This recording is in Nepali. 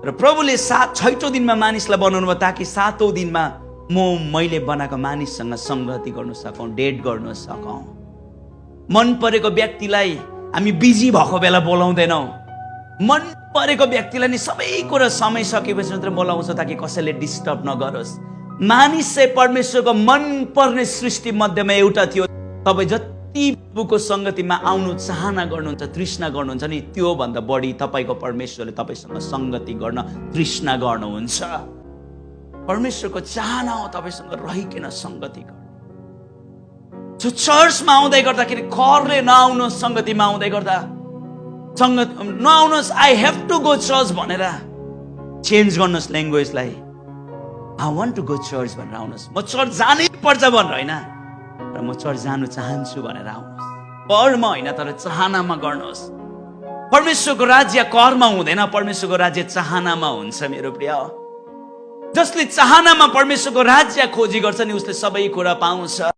र प्रभुले छैटौं दिनमा मानिसलाई बनाउनु भयो ताकि सातौं दिनमा मैले बनाएको मानिससँग संगति गर्न सकौं, डेट गर्न सकौं। मन परेको व्यक्तिलाई हामी बिजी भएको बेला बोलाउँदैनौं। मन परेको व्यक्तिलाई नि सबै कुरा समय सकेपछि मात्र बोलाउँछ ताकि कसैले डिस्टर्ब नगरोस्। मानिस चाहिँ परमेश्वरको मन पर्ने सृष्टि मध्येमा एउटा थियो। तपाईँ जति प्रभुको संगतिमा आउनु चाहना गर्नुहुन्छ, तृष्णा गर्नुहुन्छ नि, त्यो भन्दा बढी तपाईको परमेश्वरले तपाईसँग संगति गर्न तृष्णा गर्नुहुन्छ। परमेश्वरको चाहना हो तपाईसँग रहिकन संगति गर्ने। जो चर्चमा आउँदै गर्दाखेरि करले नआउनुहोस्, संगतिमा आउँदै गर्दा संगत नआउनुहोस्, I have to go church भनेर चेन्ज गर्नुहोस् ल्याङ्ग्वेजलाई। I want to go church भनेर आउनुहोस्। म चर्च जानै पर्छ भनेर होइन, र म चर्च जानु चाहन्छु भनेर आउनुहोस्। कर्म होइन तर चाहनामा गर्नुहोस्। परमेश्वरको राज्य कर्म हुँदैन, परमेश्वरको राज्य चाहनामा हुन्छ। मेरो प्रिय, जसले चाहनामा परमेश्वरको राज्य खोजी गर्छ नि उसले सबै कुरा पाउँछ।